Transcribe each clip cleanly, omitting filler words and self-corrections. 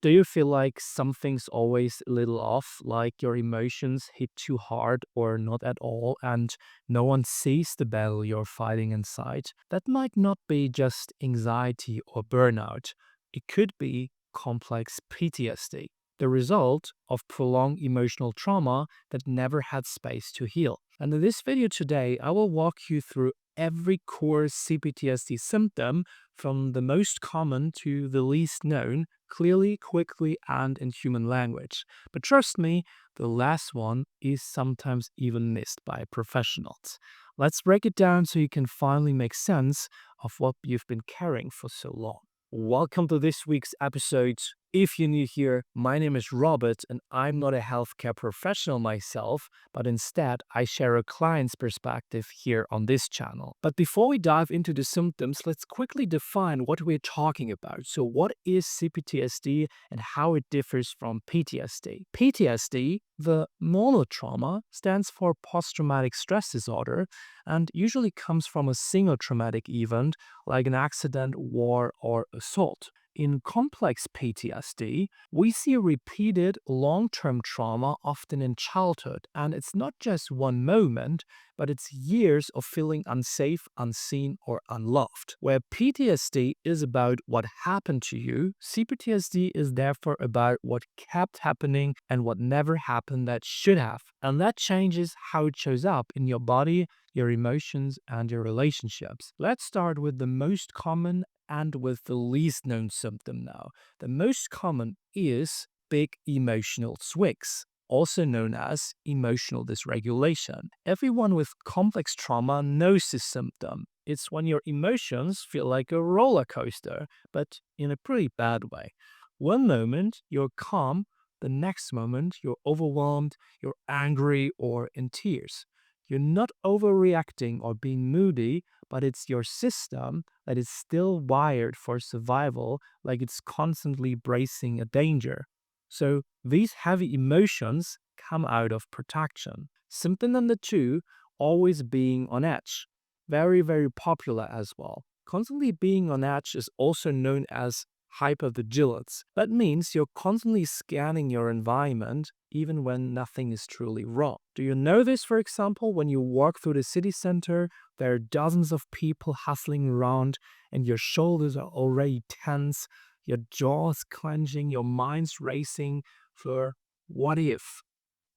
Do you feel like something's always a little off, like your emotions hit too hard or not at all, and no one sees the battle you're fighting inside? That might not be just anxiety or burnout. It could be complex PTSD, the result of prolonged emotional trauma that never had space to heal. And in this video today, I will walk you through every core CPTSD symptom from the most common to the least known, clearly, quickly, and in human language. But trust me, the last one is sometimes even missed by professionals. Let's break it down so you can finally make sense of what you've been carrying for so long. Welcome to this week's episode. If you're new here, my name is Robert, and I'm not a healthcare professional myself, but instead I share a client's perspective here on this channel. But before we dive into the symptoms, let's quickly define what we're talking about. So what is CPTSD and how it differs from PTSD? PTSD, the monotrauma, stands for post-traumatic stress disorder and usually comes from a single traumatic event like an accident, war, or assault. In complex PTSD, we see repeated long-term trauma often in childhood, and it's not just one moment, but it's years of feeling unsafe, unseen, or unloved. Where PTSD is about what happened to you, CPTSD is therefore about what kept happening and what never happened that should have. And that changes how it shows up in your body, your emotions, and your relationships. Let's start with the most common and with the least known symptom now. The most common is big emotional swings, also known as emotional dysregulation. Everyone with complex trauma knows this symptom. It's when your emotions feel like a roller coaster, but in a pretty bad way. One moment you're calm, the next moment you're overwhelmed, you're angry, or in tears. You're not overreacting or being moody, but it's your system that is still wired for survival, like it's constantly bracing a danger. So these heavy emotions come out of protection. Symptom number two, always being on edge. Very, very popular as well. Constantly being on edge is also known as hypervigilance. That means you're constantly scanning your environment even when nothing is truly wrong. Do you know this, for example, when you walk through the city center, there are dozens of people hustling around and your shoulders are already tense, your jaw's clenching, your mind's racing for what if?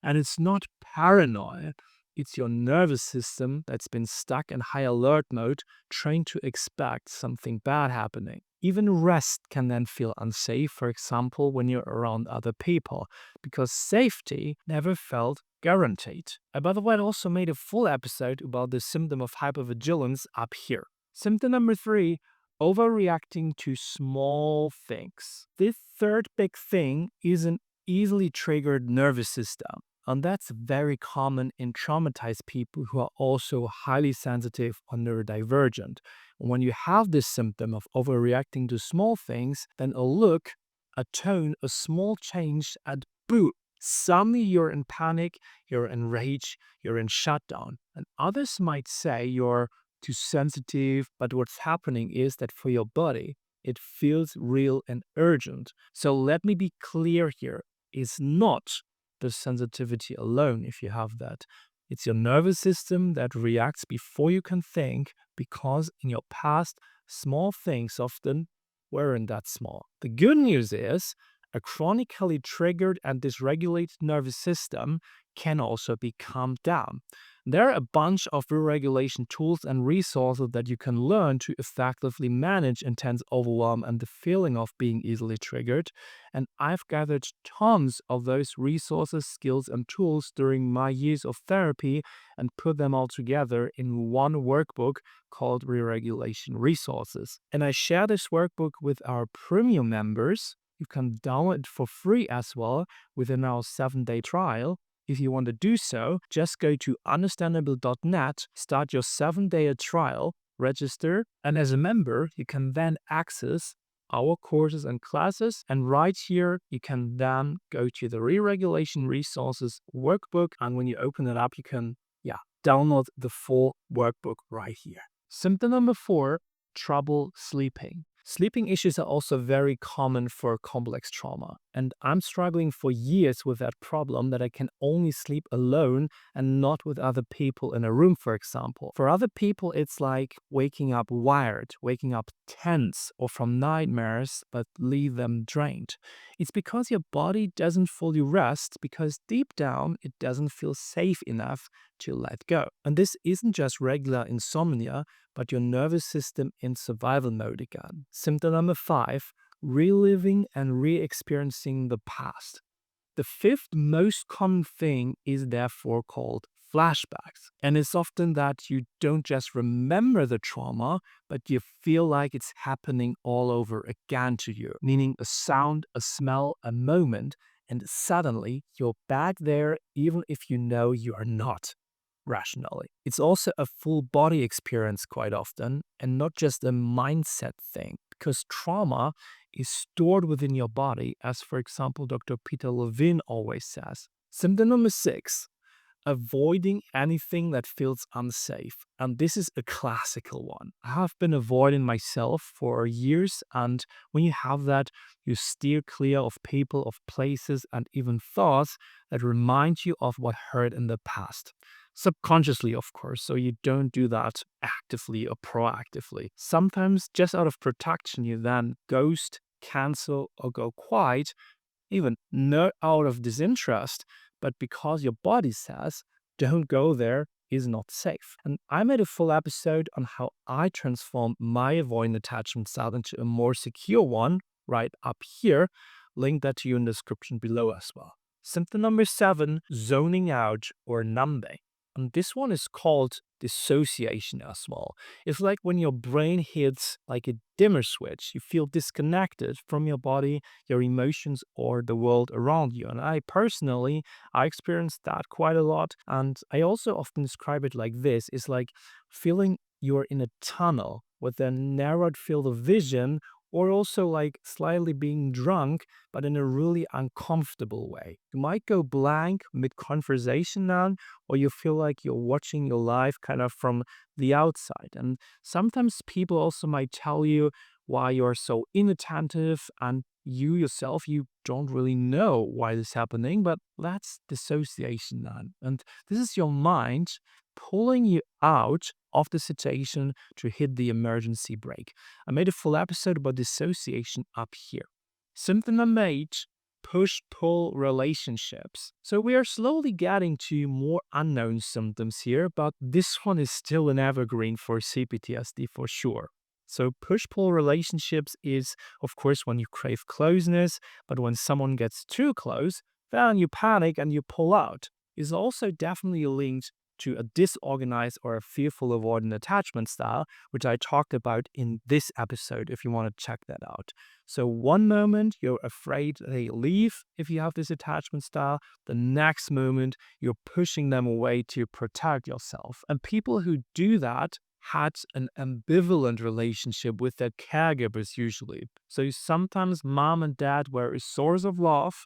And it's not paranoia, it's your nervous system that's been stuck in high alert mode, trained to expect something bad happening. Even rest can then feel unsafe, for example, when you're around other people, because safety never felt guaranteed. And by the way, I also made a full episode about the symptom of hypervigilance up here. Symptom number three, overreacting to small things. This third big thing is an easily triggered nervous system. And that's very common in traumatized people who are also highly sensitive or neurodivergent. When you have this symptom of overreacting to small things, then a look, a tone, a small change, and boom, suddenly you're in panic, you're in rage, you're in shutdown. And others might say you're too sensitive, but what's happening is that for your body, it feels real and urgent. So let me be clear here. It's not the sensitivity alone if you have that. It's your nervous system that reacts before you can think, because in your past, small things often weren't that small. The good news is a chronically triggered and dysregulated nervous system can also be calmed down. There are a bunch of re-regulation tools and resources that you can learn to effectively manage intense overwhelm and the feeling of being easily triggered. And I've gathered tons of those resources, skills, and tools during my years of therapy and put them all together in one workbook called Re-Regulation Resources. And I share this workbook with our premium members. You can download it for free as well within our 7-day trial. If you want to do so, just go to understandable.net, start your 7-day trial, register, and as a member, you can then access our courses and classes. And right here, you can then go to the Re-Regulation Resources workbook. And when you open it up, you can, download the full workbook right here. Symptom number four, trouble sleeping. Sleeping issues are also very common for complex trauma, and I'm struggling for years with that problem that I can only sleep alone and not with other people in a room, for example. For other people, it's like waking up wired, waking up tense, or from nightmares, but leave them drained. It's because your body doesn't fully rest because deep down it doesn't feel safe enough to let go. And this isn't just regular insomnia, but your nervous system in survival mode again. Symptom number 5, reliving and re experiencing the past. The fifth most common thing is therefore called flashbacks. And it's often that you don't just remember the trauma, but you feel like it's happening all over again to you, meaning a sound, a smell, a moment, and suddenly you're back there even if you know you are not rationally. It's also a full body experience quite often and not just a mindset thing because trauma is stored within your body, as for example, Dr. Peter Levine always says. Symptom number 6, avoiding anything that feels unsafe. And this is a classical one. I have been avoiding myself for years, and when you have that, you steer clear of people, of places, and even thoughts that remind you of what hurt in the past. Subconsciously, of course, so you don't do that actively or proactively. Sometimes, just out of protection, you then ghost, cancel, or go quiet, even not out of disinterest, but because your body says, don't go there, is not safe. And I made a full episode on how I transformed my avoidant attachment style into a more secure one right up here. Link that to you in the description below as well. Symptom number 7, zoning out or numbing. And this one is called dissociation as well. It's like when your brain hits like a dimmer switch, you feel disconnected from your body, your emotions, or the world around you. And I experienced that quite a lot. And I also often describe it like this. It's like feeling you're in a tunnel with a narrowed field of vision, or also like slightly being drunk, but in a really uncomfortable way. You might go blank mid-conversation now, or you feel like you're watching your life kind of from the outside. And sometimes people also might tell you why you're so inattentive, and you yourself, you don't really know why this is happening, but that's dissociation then. And this is your mind pulling you out of the situation to hit the emergency brake. I made a full episode about dissociation up here. Symptom number 8, push-pull relationships. So we are slowly getting to more unknown symptoms here, but this one is still an evergreen for CPTSD for sure. So push-pull relationships is, of course, when you crave closeness, but when someone gets too close, then you panic and you pull out. Is also definitely linked to a disorganized or a fearful avoidant attachment style, which I talked about in this episode if you want to check that out. So one moment you're afraid they leave if you have this attachment style, the next moment you're pushing them away to protect yourself. And people who do that had an ambivalent relationship with their caregivers usually. So sometimes mom and dad were a source of love,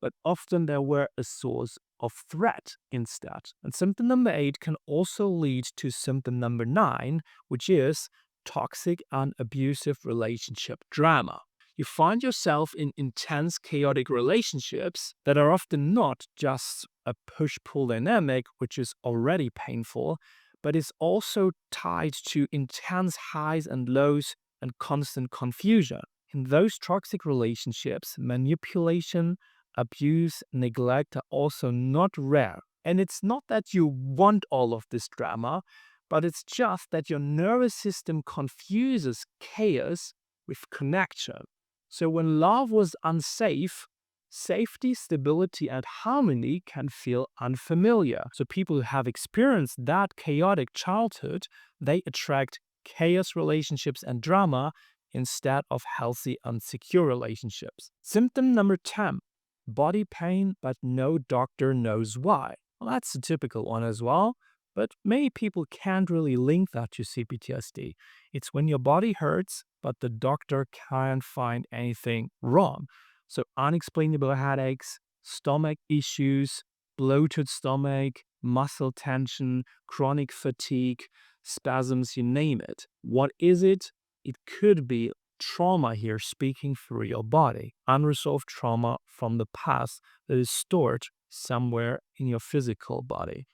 but often they were a source of threat instead. And symptom number 8 can also lead to symptom number 9, which is toxic and abusive relationship drama. You find yourself in intense, chaotic relationships that are often not just a push-pull dynamic, which is already painful, but is also tied to intense highs and lows and constant confusion. In those toxic relationships, manipulation, abuse, neglect are also not rare. And it's not that you want all of this drama, but it's just that your nervous system confuses chaos with connection. So when love was unsafe, safety, stability, and harmony can feel unfamiliar. So people who have experienced that chaotic childhood, they attract chaos relationships and drama instead of healthy and secure relationships. Symptom number 10, body pain, but no doctor knows why. Well, that's a typical one as well, but many people can't really link that to CPTSD. It's when your body hurts, but the doctor can't find anything wrong. So unexplainable headaches, stomach issues, bloated stomach, muscle tension, chronic fatigue, spasms, you name it. What is it? It could be trauma here speaking through your body, unresolved trauma from the past that is stored somewhere in your physical body.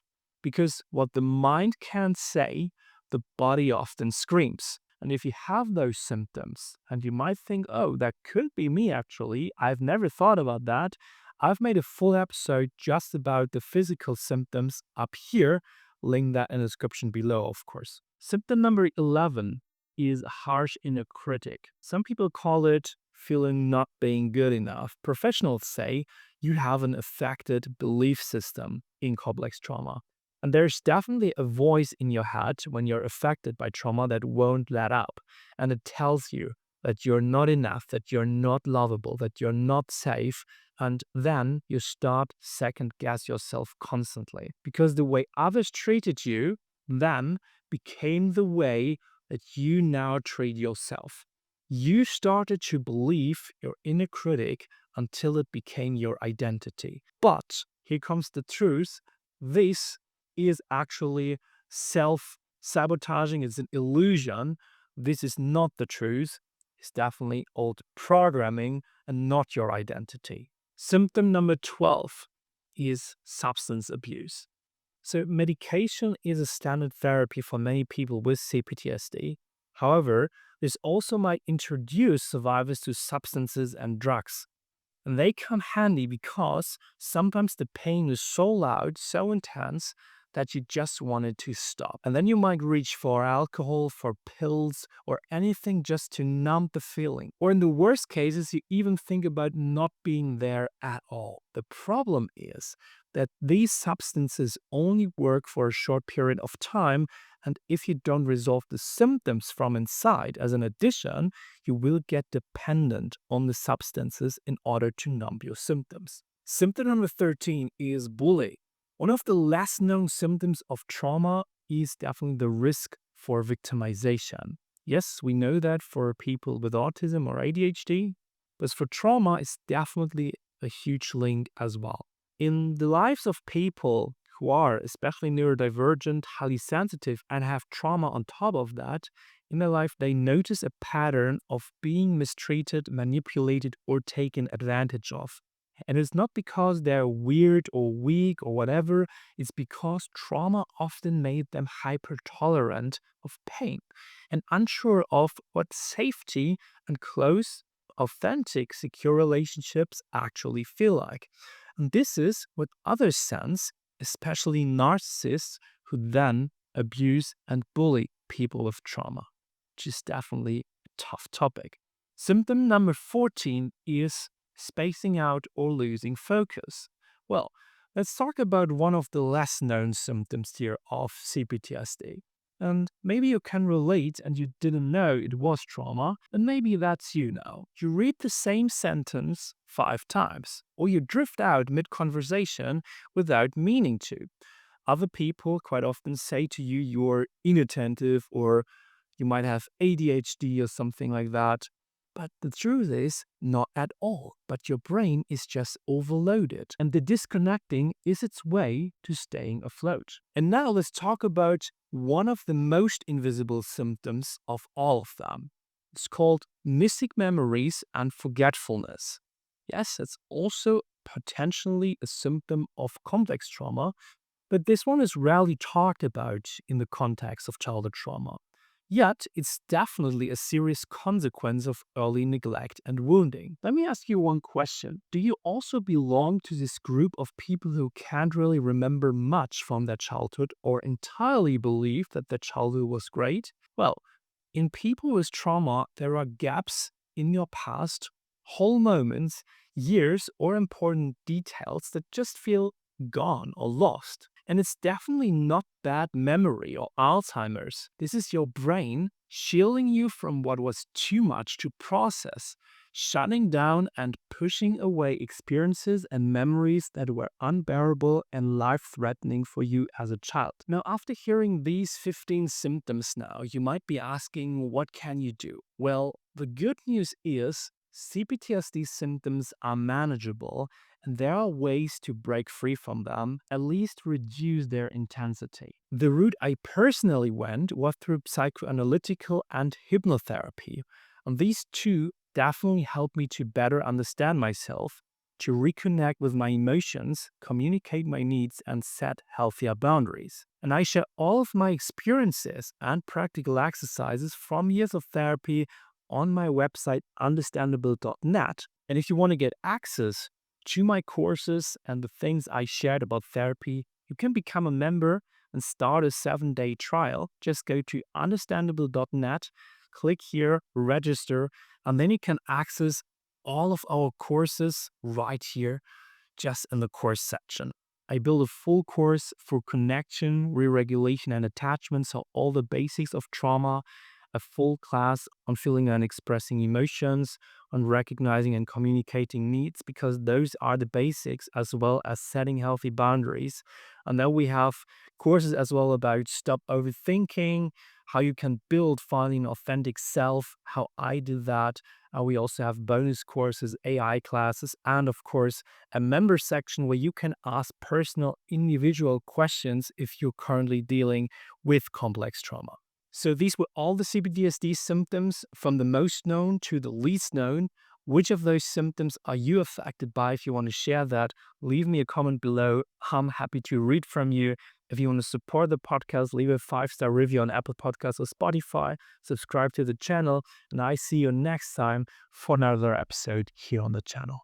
Because what the mind can't say, the body often screams. And if you have those symptoms, and you might think, oh, that could be me actually, I've never thought about that. I've made a full episode just about the physical symptoms up here. Link that in the description below, of course. Symptom number 11 is harsh inner critic. Some people call it feeling not being good enough. Professionals say you have an affected belief system in complex trauma. And there's definitely a voice in your head when you're affected by trauma that won't let up. And it tells you that you're not enough, that you're not lovable, that you're not safe. And then you start second guess yourself constantly. Because the way others treated you then became the way that you now treat yourself. You started to believe your inner critic until it became your identity. But here comes the truth. This is actually self-sabotaging. It's an illusion. This is not the truth. It's definitely old programming and not your identity. Symptom number 12 is substance abuse. So medication is a standard therapy for many people with CPTSD. However, this also might introduce survivors to substances and drugs. And they come handy because sometimes the pain is so loud, so intense, that you just wanted to stop. And then you might reach for alcohol, for pills, or anything just to numb the feeling. Or in the worst cases, you even think about not being there at all. The problem is that these substances only work for a short period of time, and if you don't resolve the symptoms from inside as an addition, you will get dependent on the substances in order to numb your symptoms. Symptom number 13 is bullying. One of the less known symptoms of trauma is definitely the risk for victimization. Yes, we know that for people with autism or ADHD, but for trauma, it's definitely a huge link as well. In the lives of people who are especially neurodivergent, highly sensitive, and have trauma on top of that, in their life, they notice a pattern of being mistreated, manipulated, or taken advantage of. And it's not because they're weird or weak or whatever, it's because trauma often made them hyper tolerant of pain and unsure of what safety and close, authentic, secure relationships actually feel like. And this is what others sense, especially narcissists who then abuse and bully people with trauma, which is definitely a tough topic. Symptom number 14 is spacing out or losing focus. Well, let's talk about one of the less known symptoms here of CPTSD. And maybe you can relate and you didn't know it was trauma, and maybe that's you now. You read the same sentence 5 times, or you drift out mid-conversation without meaning to. Other people quite often say to you you're inattentive, or you might have ADHD or something like that. But the truth is, not at all. But your brain is just overloaded. And the disconnecting is its way to staying afloat. And now let's talk about one of the most invisible symptoms of all of them. It's called missing memories and forgetfulness. Yes, it's also potentially a symptom of complex trauma, but this one is rarely talked about in the context of childhood trauma. Yet, it's definitely a serious consequence of early neglect and wounding. Let me ask you one question. Do you also belong to this group of people who can't really remember much from their childhood or entirely believe that their childhood was great? Well, in people with trauma, there are gaps in your past, whole moments, years, or important details that just feel gone or lost. And it's definitely not bad memory or Alzheimer's. This is your brain shielding you from what was too much to process, shutting down and pushing away experiences and memories that were unbearable and life-threatening for you as a child. Now, after hearing these 15 symptoms now, you might be asking, what can you do? Well, the good news is CPTSD symptoms are manageable, and there are ways to break free from them, at least reduce their intensity. The route I personally went was through psychoanalytical and hypnotherapy. And these two definitely help me to better understand myself, to reconnect with my emotions, communicate my needs, and set healthier boundaries. And I share all of my experiences and practical exercises from years of therapy on my website, understandable.net. And if you want to get access to my courses and the things I shared about therapy, you can become a member and start a 7-day trial. Just go to understandable.net, click here, register, and then you can access all of our courses right here, just in the course section. I built a full course for connection, re-regulation, and attachment, so all the basics of trauma, a full class on feeling and expressing emotions, on recognizing and communicating needs, because those are the basics, as well as setting healthy boundaries. And then we have courses as well about stop overthinking, how you can build finding authentic self, how I do that. And we also have bonus courses, AI classes, and of course, a member section where you can ask personal, individual questions if you're currently dealing with complex trauma. So these were all the CPTSD symptoms, from the most known to the least known. Which of those symptoms are you affected by? If you want to share that, leave me a comment below. I'm happy to read from you. If you want to support the podcast, leave a 5-star review on Apple Podcasts or Spotify. Subscribe to the channel, and I see you next time for another episode here on the channel.